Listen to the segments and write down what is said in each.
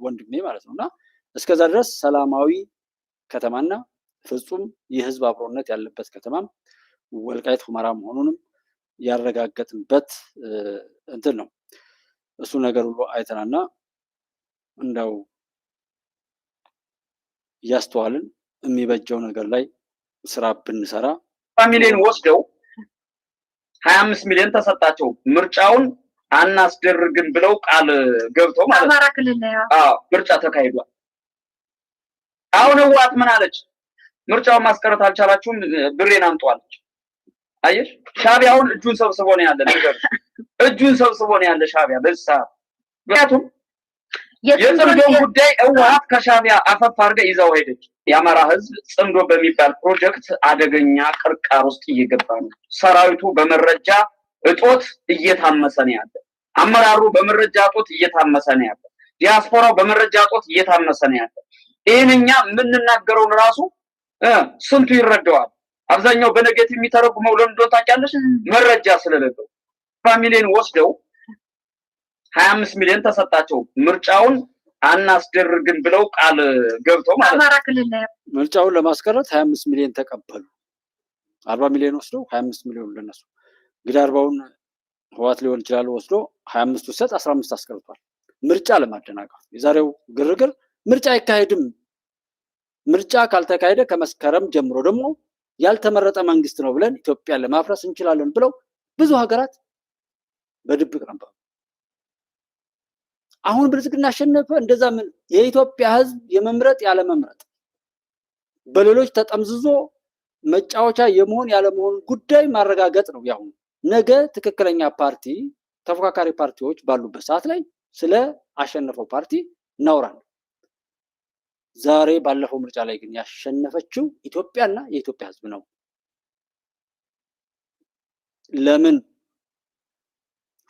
ወንድሜ ማለት ነውና እስከዛ ድረስ ሰላማዊ ከተማና ፍጹም የህዝብ አብሮነት ያለበት ከተማም ወልቃይት ሁመራ መሆኑንም ያረጋገጥንበት እንትን ነው። እሱ ነገር ሁሉ አይተናልና እንደው ያስተዋልን የሚበጀው ነገር ላይ ስራ ብንሰራ ሚሊዮን ወስደው 25 ሚሊዮን ተሰጣቸው ምርጫውን አናስደርግም ብለው ቃል ገብተው ማለት ነው። አማራ ክልል ላይ ምርጫ ተካሂዷል። አሁን ህወሓት ምን አለች? ምርጫውን ማስቀረት አልቻላችሁም ብሬን አምጡ አለች። አየሽ ሻዕቢያውን እጁን ሰብስቦ ነው ያለ ነገር እጁን ሰብስቦ ነው ያለ ሻዕቢያ በዛ ምክንያቱም የጽምዶን ጉዳይ ህወሓት ከሻዕቢያ አፈፍ አድርጋ ይዛው ሄደች። የአማራ ህዝብ ጽምዶ በሚባል ፕሮጀክት አደገኛ ቅርቃር ውስጥ እየገባ ነው። ሰራዊቱ በመረጃ እጦት እየታመሰ ነው ያለ። አመራሩ በመረጃ እጦት እየታመሰ ነው ያለ። ዲያስፖራው በመረጃ እጦት እየታመሰ ነው ያለ። ይሄንኛ የምንናገረውን ራሱ ስንቱ ይረዳዋል? አብዛኛው በነገት የሚተረጉመው ለምንድን ነው ታውቂያለሽ? መረጃ ስለሌለው ፋሚሊን ወስደው 25 ሚሊዮን ተሰጣቸው ምርጫውን አናስደርግም ብለው ቃል ገብተው ማለት ነው። አማራ ክልል ላይ ምርጫውን ለማስቀረት 25 ሚሊዮን ተቀበሉ። 40 ሚሊዮን ወስደው 25 ሚሊዮን ለነሱ እንግዲህ 40ውን ህወሓት ሊሆን ይችላል ወስዶ 25 ወሰድ 15 አስቀርቷል። ምርጫ ለማደናቀፍ የዛሬው ግርግር ምርጫ አይካሄድም። ምርጫ ካልተካሄደ ከመስከረም ጀምሮ ደግሞ ያልተመረጠ መንግስት ነው ብለን ኢትዮጵያን ለማፍረስ እንችላለን ብለው ብዙ ሀገራት በድብቅ ነበር። አሁን ብልጽግና አሸነፈ። እንደዛ ምን የኢትዮጵያ ህዝብ የመምረጥ ያለ መምረጥ በሌሎች ተጠምዝዞ መጫወቻ የመሆን ያለ መሆን ጉዳይ ማረጋገጥ ነው። ያው ነገ ትክክለኛ ፓርቲ ተፎካካሪ ፓርቲዎች ባሉበት ሰዓት ላይ ስለ አሸነፈው ፓርቲ እናወራለን። ዛሬ ባለፈው ምርጫ ላይ ግን ያሸነፈችው ኢትዮጵያና የኢትዮጵያ ህዝብ ነው። ለምን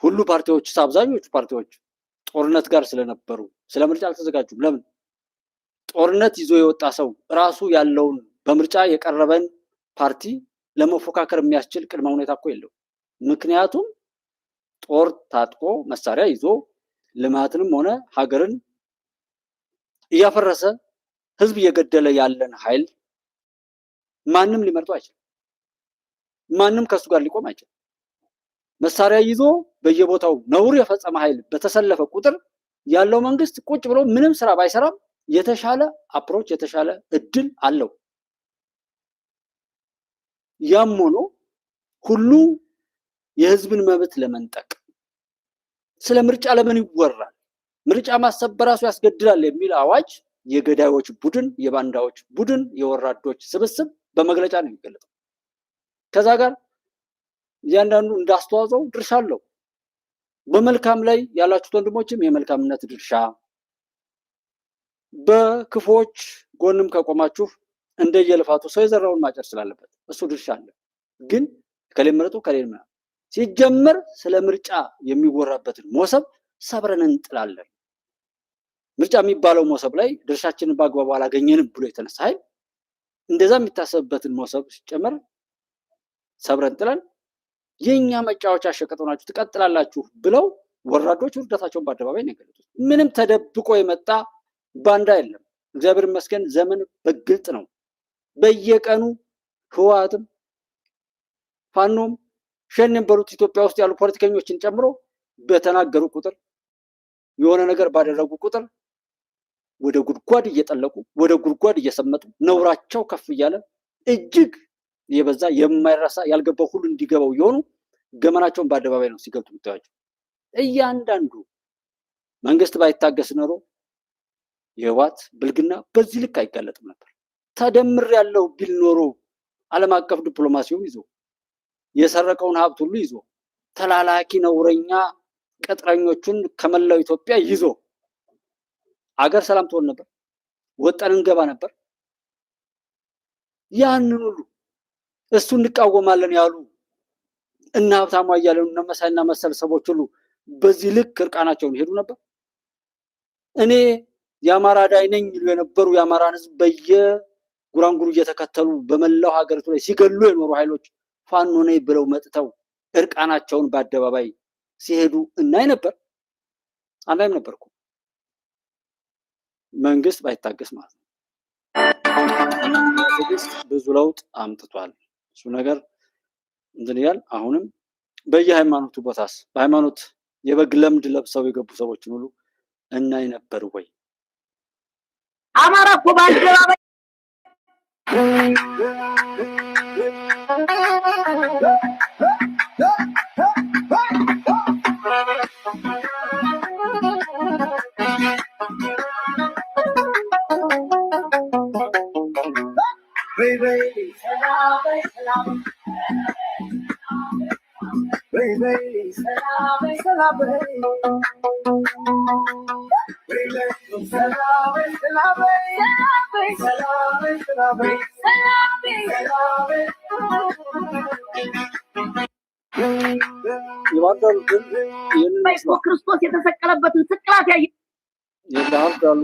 ሁሉ ፓርቲዎች አብዛኞቹ ፓርቲዎች ጦርነት ጋር ስለነበሩ ስለ ምርጫ አልተዘጋጁም? ለምን ጦርነት ይዞ የወጣ ሰው ራሱ ያለውን በምርጫ የቀረበን ፓርቲ ለመፎካከር የሚያስችል ቅድመ ሁኔታ እኮ የለው። ምክንያቱም ጦር ታጥቆ መሳሪያ ይዞ ልማትንም ሆነ ሀገርን እያፈረሰ ህዝብ እየገደለ ያለን ኃይል ማንም ሊመርጠው አይችልም። ማንም ከሱ ጋር ሊቆም አይችልም። መሳሪያ ይዞ በየቦታው ነውር የፈጸመ ኃይል በተሰለፈ ቁጥር ያለው መንግስት ቁጭ ብሎ ምንም ስራ ባይሰራም የተሻለ አፕሮች የተሻለ እድል አለው። ያም ሆኖ ሁሉ የህዝብን መብት ለመንጠቅ ስለ ምርጫ ለምን ይወራል? ምርጫ ማሰብ በራሱ ያስገድላል የሚል አዋጅ የገዳዮች ቡድን፣ የባንዳዎች ቡድን፣ የወራዶች ስብስብ በመግለጫ ነው የሚገለጸው። ከዛ ጋር እያንዳንዱ እንዳስተዋጽኦ ድርሻ አለው። በመልካም ላይ ያላችሁት ወንድሞችም የመልካምነት ድርሻ፣ በክፎች ጎንም ከቆማችሁ እንደየልፋቱ ሰው የዘራውን ማጨር ስላለበት እሱ ድርሻ አለ። ግን ከሌም መረጡ ከሌም ሲጀመር ስለ ምርጫ የሚወራበትን ሞሰብ ሰብረን እንጥላለን። ምርጫ የሚባለው ሞሰብ ላይ ድርሻችንን በአግባቡ አላገኘንም ብሎ የተነሳ ኃይል እንደዛ የሚታሰብበትን ሞሰብ ሲጨመር ሰብረን ጥለን የኛ መጫወቻ ሸቀጦናችሁ ትቀጥላላችሁ ብለው ወራዶች ውርደታቸውን በአደባባይ ነው የገለጹት። ምንም ተደብቆ የመጣ ባንዳ የለም። እግዚአብሔር ይመስገን ዘመን በግልጥ ነው። በየቀኑ ህወሓትም ፋኖም ሸኔም በሉት ኢትዮጵያ ውስጥ ያሉ ፖለቲከኞችን ጨምሮ በተናገሩ ቁጥር የሆነ ነገር ባደረጉ ቁጥር ወደ ጉድጓድ እየጠለቁ ወደ ጉድጓድ እየሰመጡ ነውራቸው ከፍ እያለ እጅግ የበዛ የማይረሳ ያልገባው ሁሉ እንዲገባው የሆኑ ገመናቸውን በአደባባይ ነው ሲገልጡ የምታዩቸው። እያንዳንዱ መንግስት ባይታገስ ኖሮ የህወሓት ብልግና በዚህ ልክ አይጋለጥም ነበር። ተደምር ያለው ቢል ኖሮ ዓለም አቀፍ ዲፕሎማሲውን ይዞ የሰረቀውን ሀብት ሁሉ ይዞ ተላላኪ ነውረኛ ቅጥረኞቹን ከመላው ኢትዮጵያ ይዞ አገር ሰላም ትሆን ነበር፣ ወጣን እንገባ ነበር። ያንን ሁሉ እሱ እንቃወማለን ያሉ እና ሀብታሙ አያሌው እና መሳይና መሰል ሰዎች ሁሉ በዚህ ልክ እርቃናቸውን ሄዱ ነበር። እኔ የአማራ ዳይ ነኝ ይሉ የነበሩ የአማራን ህዝብ በየጉራንጉሩ እየተከተሉ በመላው ሀገሪቱ ላይ ሲገሉ የኖሩ ኃይሎች ፋኖ ነኝ ብለው መጥተው እርቃናቸውን በአደባባይ ሲሄዱ እናይ ነበር። አናይም ነበር እኮ። መንግስት ባይታገስ ማለት ነው። ብዙ ለውጥ አምጥቷል። እሱ ነገር እንትን ይላል። አሁንም በየሃይማኖቱ ቦታስ በሃይማኖት የበግ ለምድ ለብሰው የገቡ ሰዎችን ሁሉ እናይ ነበር ወይ? አማራ እኮ በአደባባይ ክርስቶስ የተሰቀለበትን ስቅላት ያየ የባህር ዳሩ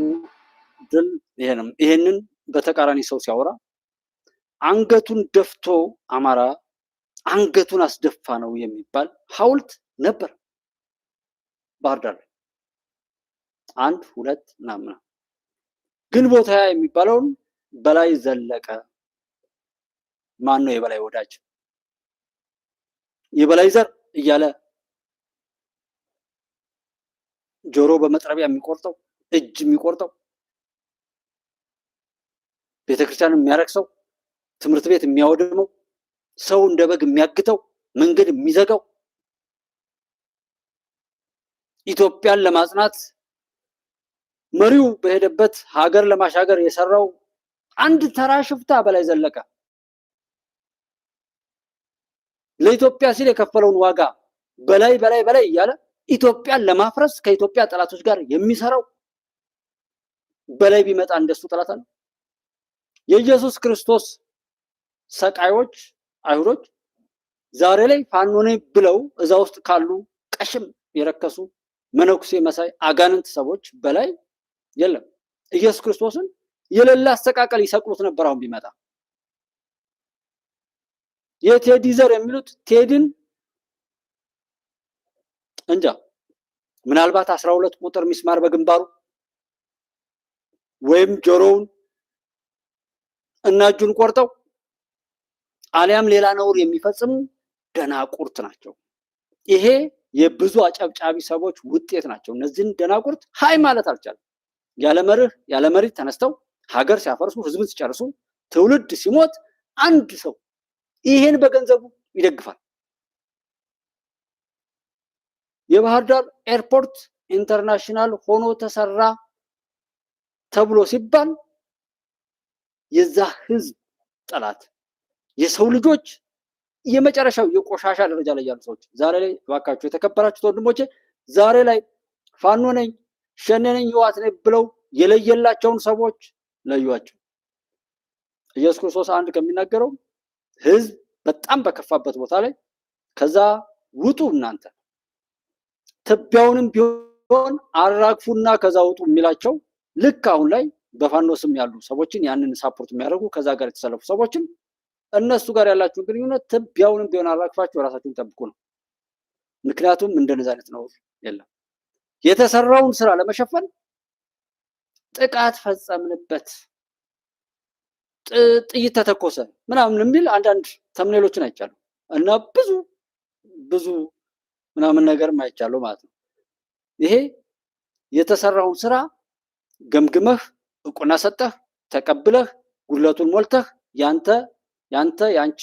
ድል ይሄ ነው። ይሄንን በተቃራኒ ሰው ሲያወራ አንገቱን ደፍቶ አማራ አንገቱን አስደፋ ነው የሚባል ሐውልት ነበር ባህር ዳር 1 2 ምናምን። ግንቦት 20 የሚባለውን በላይ ዘለቀ ማን ነው የበላይ ወዳጅ የበላይ ዘር እያለ ጆሮ በመጥረቢያ የሚቆርጠው እጅ የሚቆርጠው ቤተክርስቲያን የሚያረክሰው ትምህርት ቤት የሚያወድመው ሰው እንደ በግ የሚያግተው መንገድ የሚዘጋው ኢትዮጵያን ለማጽናት መሪው በሄደበት ሀገር ለማሻገር የሰራው አንድ ተራ ሽፍታ በላይ ዘለቀ ለኢትዮጵያ ሲል የከፈለውን ዋጋ በላይ እያለ ኢትዮጵያን ለማፍረስ ከኢትዮጵያ ጠላቶች ጋር የሚሰራው በላይ ቢመጣ እንደሱ ጠላት አለ። የኢየሱስ ክርስቶስ ሰቃዮች አይሁዶች ዛሬ ላይ ፋኖ ነኝ ብለው እዛ ውስጥ ካሉ ቀሽም የረከሱ መነኩሴ መሳይ አጋንንት ሰዎች በላይ የለም። ኢየሱስ ክርስቶስን የሌላ አስተቃቀል ይሰቅሉት ነበር። አሁን ቢመጣ የቴዲ ዘር የሚሉት ቴድን እንጃ ምናልባት 12 ቁጥር ሚስማር በግንባሩ ወይም ጆሮውን እና እጁን ቆርጠው አሊያም ሌላ ነውር የሚፈጽሙ ደናቁርት ናቸው። ይሄ የብዙ አጨብጫቢ ሰዎች ውጤት ናቸው። እነዚህን ደናቁርት ሃይ ማለት አልቻለም። ያለ መርህ ያለ መሪ ተነስተው ሀገር ሲያፈርሱ ህዝብን ሲጨርሱ ትውልድ ሲሞት አንድ ሰው ይሄን በገንዘቡ ይደግፋል። የባህር ዳር ኤርፖርት ኢንተርናሽናል ሆኖ ተሰራ ተብሎ ሲባል የዛ ህዝብ ጠላት የሰው ልጆች የመጨረሻው የቆሻሻ ደረጃ ላይ ያሉ ሰዎች ዛሬ ላይ እባካችሁ የተከበራችሁ ወንድሞቼ ዛሬ ላይ ፋኖ ነኝ ሸኔ ነኝ ህወሓት ነኝ ብለው የለየላቸውን ሰዎች ለዩዋቸው። ኢየሱስ ክርስቶስ አንድ ከሚናገረው ህዝብ በጣም በከፋበት ቦታ ላይ ከዛ ውጡ እናንተ ትቢያውንም ቢሆን አራግፉና ከዛ ውጡ የሚላቸው ልክ አሁን ላይ በፋኖ ስም ያሉ ሰዎችን ያንን ሳፖርት የሚያደርጉ ከዛ ጋር የተሰለፉ ሰዎችን እነሱ ጋር ያላችሁ ግንኙነት ትቢያውንም ቢሆን አራግፋችሁ ራሳችሁን ጠብቁ ነው። ምክንያቱም እንደነዛ አይነት ነው የለም የተሰራውን ስራ ለመሸፈን ጥቃት ፈጸምንበት ጥይት ተተኮሰ ምናምን የሚል አንዳንድ ተምኔሎችን አይቻሉ እና ብዙ ምናምን ነገር አይቻለው ማለት ነው። ይሄ የተሰራውን ስራ ገምግመህ እቁና ሰጠህ ተቀብለህ ጉድለቱን ሞልተህ ያንቺ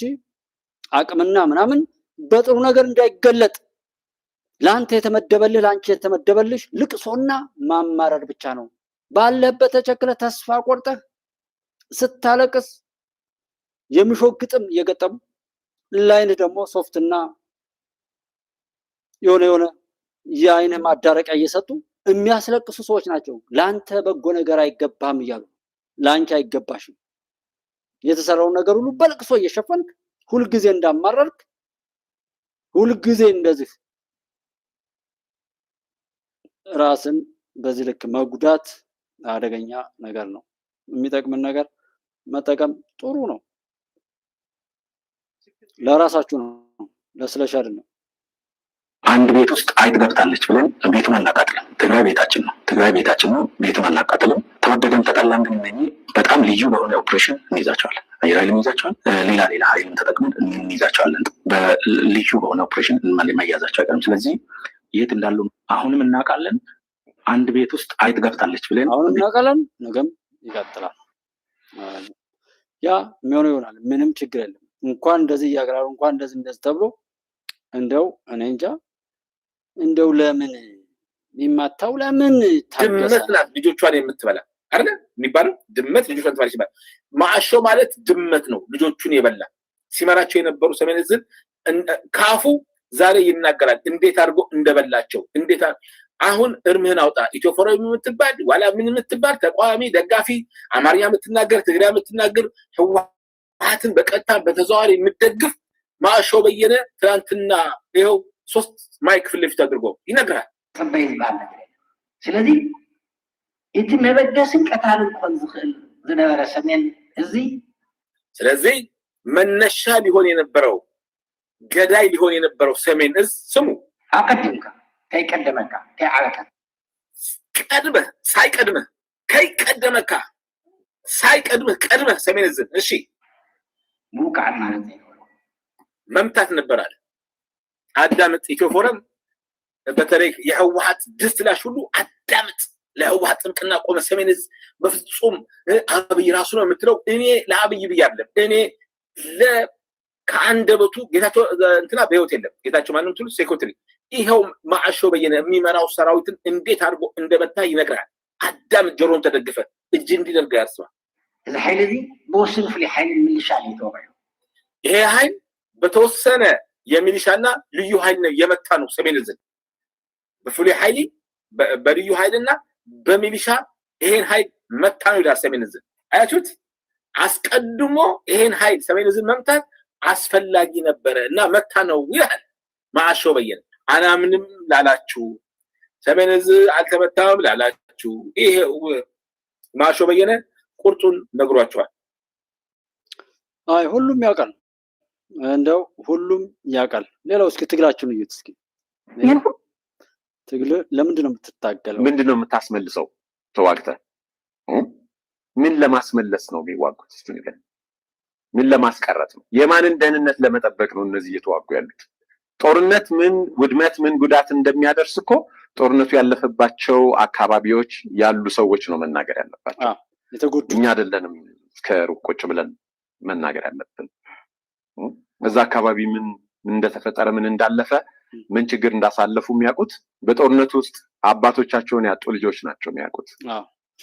አቅምና ምናምን በጥሩ ነገር እንዳይገለጥ ላንተ የተመደበልህ ላንቺ የተመደበልሽ ልቅሶና ማማረር ብቻ ነው። ባለበት ተቸክለ ተስፋ ቆርጠህ ስታለቅስ የሚሾግጥም የገጠሙ ላይን ደግሞ ሶፍትና የሆነ የአይነ ማዳረቂያ እየሰጡ የሚያስለቅሱ ሰዎች ናቸው። ላንተ በጎ ነገር አይገባም እያሉ ላንቺ አይገባሽም የተሰራው ነገር ሁሉ በልቅሶ እየሸፈንክ ሁልጊዜ እንዳማረርክ ሁልጊዜ እንደዚህ ራስን በዚህ ልክ መጉዳት አደገኛ ነገር ነው። የሚጠቅምን ነገር መጠቀም ጥሩ ነው። ለራሳችሁ ነው፣ ለስለሻድ ነው። አንድ ቤት ውስጥ አይጥ ገብታለች ብለን ቤቱን አናቃጥልም። ትግራይ ቤታችን ነው፣ ቤቱን አናቃጥልም። ተወደደን ተጠላን ግን እነኚህ በጣም ልዩ በሆነ ኦፕሬሽን እንይዛቸዋለን። አየር ኃይል እንይዛቸዋለን፣ ሌላ ኃይልን ተጠቅመን እንይዛቸዋለን። በልዩ በሆነ ኦፕሬሽን መያዛቸው አይቀርም። ስለዚህ የት እንዳሉ አሁንም እናውቃለን። አንድ ቤት ውስጥ አይጥ ገብታለች ብለን አሁንም እናውቃለን፣ ነገም ይቀጥላል። ያ የሚሆነው ይሆናል። ምንም ችግር የለም። እንኳን እንደዚህ እያገራሩ እንኳን እንደዚህ ተብሎ እንደው እኔ እንጃ እንደው ለምን የሚማታው ለምን ድመት ናት ልጆቿን የምትበላ አይደል የሚባለው? ድመት ልጆቿን ትበላ ይችላል። ማዕሾ ማለት ድመት ነው፣ ልጆቹን የበላ ሲመራቸው የነበሩ ሰሜን ዕዝን ካፉ ዛሬ ይናገራል እንዴት አድርጎ እንደበላቸው። እንዴት አሁን እርምህን አውጣ ኢትዮፎራዊ የምትባል ዋላ ምን የምትባል ተቋሚ ደጋፊ አማርኛ የምትናገር ትግርኛ የምትናገር ህወሓትን በቀጥታ በተዘዋዋሪ የምትደግፍ ማዕሾ በየነ ትናንትና ይኸው 3 ማይክ ፊት ለፊት አድርጎ ይነግራል። ጽበይ ይባል ነገር ስለዚህ እቲ መበደስን ቀታልን ኮን ዝኽእል ዝነበረ ሰሜን እዚ ስለዚህ መነሻ ሊሆን የነበረው ገዳይ ሊሆን የነበረው ሰሜን ዕዝ ስሙ አቀድምካ ከይቀደመካ ከዓለካ ቀድመህ ሳይቀድመህ ከይቀደመካ ሳይቀድመህ ቀድመህ ሰሜን ዕዝን እሺ ሙቃን ማለት ነው መምታት ነበር አለ። አዳምጥ ኢትዮፎረም በተለይ የህወሓት ድስትላሽ ሁሉ አዳምጥ ለህወሓት ጥምቅና ቆመ። ሰሜን ዕዝ በፍጹም አብይ ራሱ ነው የምትለው። እኔ ለአብይ ብዬ አይደለም እኔ ከአንደበቱ ጌታቸው እንትና በህይወት የለም ጌታቸው ማንም ትሉ ሴኮትሪ ይሄው ማዕሾ በየነ የሚመራው ሰራዊትን እንዴት አድርጎ እንደመታ ይነግራል። አዳም ጆሮን ተደግፈ እጅ እንዲደርጋ ያስባል። እዚ ኃይል እዚ በወሰኑ ፍሊ ኃይል ሚሊሻ ሊተወቀዩ ይሄ ኃይል በተወሰነ የሚሊሻና ልዩ ኃይል ነው የመታ ነው ሰሜን ዕዝን በፍሊ ኃይል በልዩ ኃይልና በሚሊሻ ይሄን ኃይል መታ ነው ይላል ሰሜን ዕዝን። አያችሁት? አስቀድሞ ይሄን ኃይል ሰሜን ዕዝን መምታት አስፈላጊ ነበረ እና መታ ነው ይላል ማዕሾ በየነ። አናምንም ላላችሁ ሰሜን ዕዝ አልተመታም ላላችሁ ይሄ ማዕሾ በየነ ቁርጡን ነግሯቸዋል። አይ ሁሉም ያውቃል፣ እንደው ሁሉም ያውቃል። ሌላው እስኪ ትግላችሁን እዩት እስኪ። ትግል ለምንድን ነው የምትታገለው? ምንድን ነው የምታስመልሰው? ተዋግተህ ምን ለማስመለስ ነው የሚዋጉት? እስቲ ንገረኝ። ምን ለማስቀረት ነው? የማንን ደህንነት ለመጠበቅ ነው እነዚህ እየተዋጉ ያሉት? ጦርነት ምን ውድመት ምን ጉዳት እንደሚያደርስ እኮ ጦርነቱ ያለፈባቸው አካባቢዎች ያሉ ሰዎች ነው መናገር ያለባቸው። የተጎዱ እኛ አይደለንም ከሩቅ ቁጭ ብለን መናገር ያለብን። እዛ አካባቢ ምን እንደተፈጠረ ምን እንዳለፈ ምን ችግር እንዳሳለፉ የሚያውቁት በጦርነቱ ውስጥ አባቶቻቸውን ያጡ ልጆች ናቸው የሚያውቁት።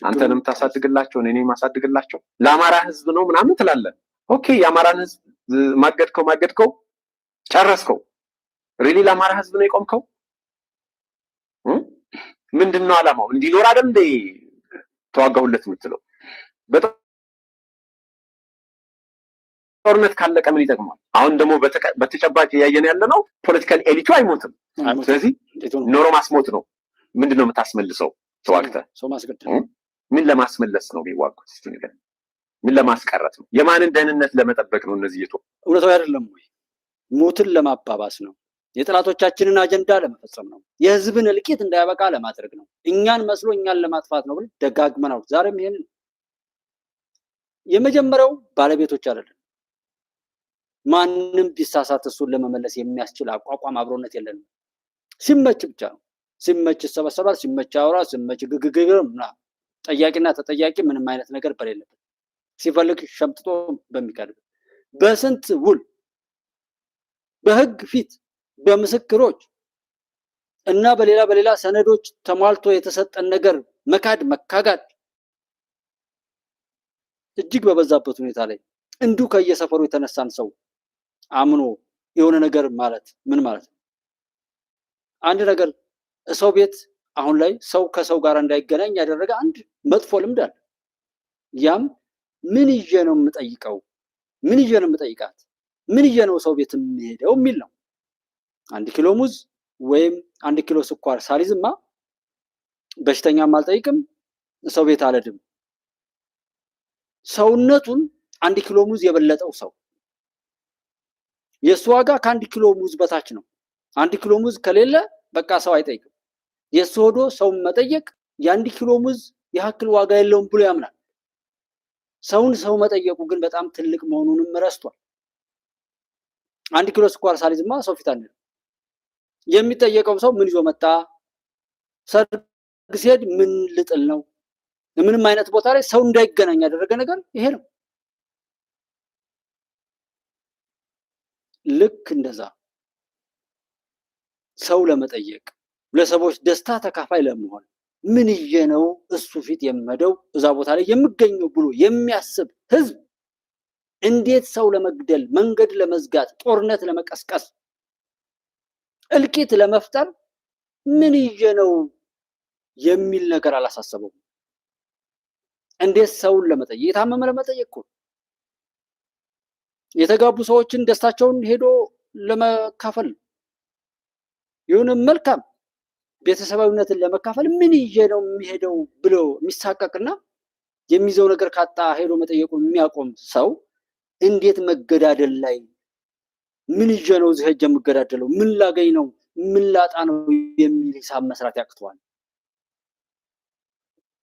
አንተንም ታሳድግላቸው እኔንም ማሳድግላቸው ለአማራ ህዝብ ነው ምናምን ትላለህ። ኦኬ የአማራን ህዝብ ማገድከው ጨረስከው። ሪሊ ለአማራ ህዝብ ነው የቆምከው? ምንድነው ዓላማው? እንዲኖር አይደል እንዴ ተዋጋሁለት የምትለው? ጦርነት ካለቀ ምን ይጠቅማል? አሁን ደግሞ በተጨባጭ ያየን ያለ ነው ፖለቲካል ኤሊቱ አይሞትም። ስለዚህ ኖሮ ማስሞት ነው። ምንድነው የምታስመልሰው? ተዋግተህ ሰው ማስገደል። ምን ለማስመለስ ነው የሚዋጉት? እስቲ ንገረኝ። ምን ለማስቀረት ነው? የማንን ደህንነት ለመጠበቅ ነው እነዚህ እውነታው አይደለም ወይ? ሞትን ለማባባስ ነው። የጥላቶቻችንን አጀንዳ ለመፈጸም ነው። የህዝብን እልቂት እንዳያበቃ ለማድረግ ነው። እኛን መስሎ እኛን ለማጥፋት ነው ብለን ደጋግመናል። ዛሬም ይሄን የመጀመሪያው ባለቤቶች አይደለም። ማንም ቢሳሳት እሱን ለመመለስ የሚያስችል አቋቋም አብሮነት የለንም። ሲመች ብቻ ነው። ሲመች ይሰበሰባል፣ ሲመች ያወራል፣ ሲመች ግግግግና ጠያቂና ተጠያቂ ምንም አይነት ነገር በሌለበት ሲፈልግ ሸምጥጦ በሚቀርብ በስንት ውል በህግ ፊት በምስክሮች እና በሌላ ሰነዶች ተሟልቶ የተሰጠን ነገር መካድ መካጋድ እጅግ በበዛበት ሁኔታ ላይ እንዲሁ ከየሰፈሩ የተነሳን ሰው አምኖ የሆነ ነገር ማለት ምን ማለት ነው? አንድ ነገር ሰው ቤት አሁን ላይ ሰው ከሰው ጋር እንዳይገናኝ ያደረገ አንድ መጥፎ ልምድ አለ። ያም ምን ይዤ ነው የምጠይቀው? ምን ይዤ ነው የምጠይቃት? ምን ይዤ ነው ሰው ቤት የምሄደው የሚል ነው። 1 ኪሎ ሙዝ ወይም 1 ኪሎ ስኳር ሳልይዝማ በሽተኛም አልጠይቅም፣ ሰው ቤት አልሄድም። ሰውነቱን 1 ኪሎ ሙዝ የበለጠው ሰው የሱ ዋጋ ከ1 ኪሎ ሙዝ በታች ነው። 1 ኪሎ ሙዝ ከሌለ በቃ ሰው አይጠይቅም። የሱ ሆዶ ሰው መጠየቅ የ1 ኪሎ ሙዝ ያክል ዋጋ የለውም ብሎ ያምናል። ሰውን ሰው መጠየቁ ግን በጣም ትልቅ መሆኑንም ረስቷል። 1 ኪሎ ስኳር ሳልይዝማ ሰው ፊት አንልም። የሚጠየቀው ሰው ምን ይዞ መጣ፣ ሰርግ ሲሄድ ምን ልጥል ነው፣ ምንም አይነት ቦታ ላይ ሰው እንዳይገናኝ ያደረገ ነገር ይሄ ነው። ልክ እንደዛ ሰው ለመጠየቅ ለሰዎች ደስታ ተካፋይ ለመሆን ምን ይዤ ነው እሱ ፊት የምሄደው እዛ ቦታ ላይ የምገኘው ብሎ የሚያስብ ህዝብ እንዴት ሰው ለመግደል፣ መንገድ ለመዝጋት፣ ጦርነት ለመቀስቀስ፣ እልቂት ለመፍጠር ምን ይዤ ነው የሚል ነገር አላሳሰበውም። እንዴት ሰውን ለመጠየቅ፣ የታመመ ለመጠየቅ እኮ የተጋቡ ሰዎችን ደስታቸውን ሄዶ ለመካፈል የሆነ መልካም ቤተሰባዊነትን ለመካፈል ምን ይዤ ነው የሚሄደው ብሎ የሚሳቀቅና የሚይዘው ነገር ካጣ ሄዶ መጠየቁን የሚያቆም ሰው እንዴት መገዳደል ላይ ምን ይዤ ነው እዚህ ሄጄ የምገዳደለው፣ ምን ላገኝ ነው፣ ምን ላጣ ነው የሚል ሂሳብ መስራት ያቅተዋል።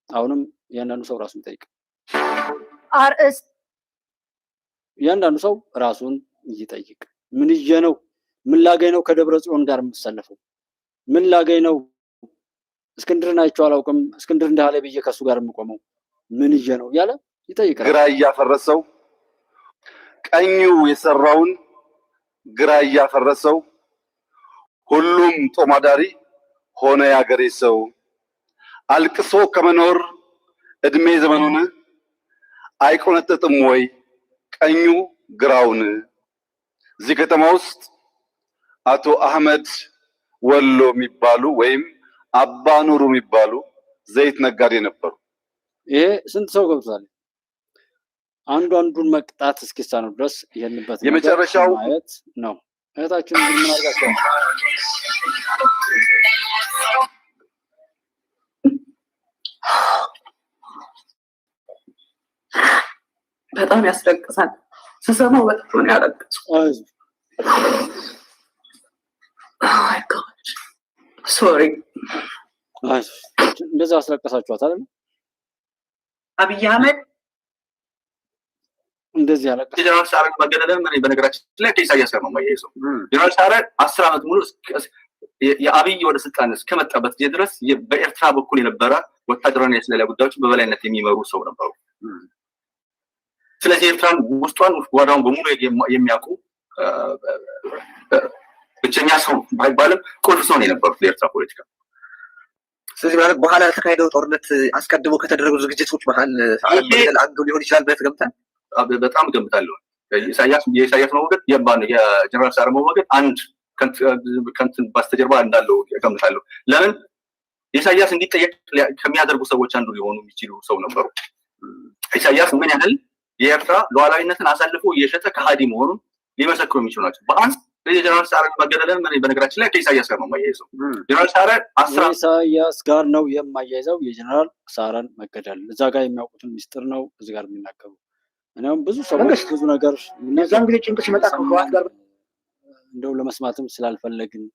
አሁንም እያንዳንዱ ሰው ራሱን ይጠይቅ። አርእስት እያንዳንዱ ሰው ራሱን ይጠይቅ። ምን ይዤ ነው፣ ምን ላገኝ ነው ከደብረ ጽዮን ጋር የምሰለፈው፣ ምን ላገኝ ነው እስክንድርን አይቼው አላውቅም እስክንድር እንዳለ ብዬ ከሱ ጋር የምቆመው ምን ይዤ ነው ያለ ይጠይቃል። ግራ እያፈረሰው ቀኙ የሰራውን ግራ እያፈረሰው ሁሉም ጦማዳሪ ሆነ ያገሬ ሰው አልቅሶ ከመኖር እድሜ ዘመኑን አይቆነጥጥም ወይ ቀኙ ግራውን። እዚህ ከተማ ውስጥ አቶ አህመድ ወሎ የሚባሉ ወይም አባ ኑሩ የሚባሉ ዘይት ነጋዴ ነበሩ። ይሄ ስንት ሰው ገብቷል? አንዱን መቅጣት እስኪሳነው ድረስ ይሄንበት የመጨረሻው ማየት ነው። እህታችን ምን አድርጋችሁ በጣም ያስለቅሳል። ስሰማው በጣም ነው ያለቅሰው። አይ ጋድ ሶሪ። እንደዛ አስለቀሳችኋት አይደል? አብይ አህመድ እንደዚህ ያለቀሰ ጀነራል ሳረግ መገደልን ምን በነገራችን ላይ ከኢሳያስ ጋር ነው የማያይዘው። ጀነራል ሳረግ 10 ዓመት ሙሉ የአብይ ወደ ስልጣን እስከመጣበት ጊዜ ድረስ በኤርትራ በኩል የነበረ ወታደራዊ የስለላ ጉዳዮች በበላይነት የሚመሩ ሰው ነበሩ። ስለዚህ ኤርትራን ውስጧን ጓዳውን በሙሉ የሚያውቁ ብቸኛ ሰው ባይባልም ቁልፍ ሰው ነው የነበሩት ለኤርትራ ፖለቲካ። ስለዚህ ማለት በኋላ ተካሄደው ጦርነት አስቀድሞ ከተደረጉ ዝግጅቶች መሀል አንዱ ሊሆን ይችላል ብለህ ትገምታለህ? በጣም ገምታለሁ። የኢሳያስ መወገድ የጀነራል ሳረግ መወገድ አንድ ከንትን በስተጀርባ እንዳለው ገምታለሁ። ለምን ኢሳያስ እንዲጠየቅ ከሚያደርጉ ሰዎች አንዱ ሊሆኑ የሚችሉ ሰው ነበሩ። ኢሳያስ ምን ያህል የኤርትራ ሉዓላዊነትን አሳልፎ እየሸጠ ከሃዲ መሆኑን ሊመሰክሩ የሚችሉ ናቸው። በአንስ የጀነራል ሳረግ መገደልን ምን በነገራችን ላይ ከኢሳያስ ጋር ነው የማያይዘው። ጀነራል ሳረግ ኢሳያስ ጋር ነው የማያይዘው የጀነራል ሳረግ መገደል። እዛ ጋር የሚያውቁትን ሚስጥር ነው እዚህ ጋር የሚናገሩ። እኔም ብዙ ሰዎች ብዙ ነገር እዛም ጊዜ ጭንቅ ሲመጣ ከህወሓት ጋር እንደው ለመስማትም ስላልፈለግን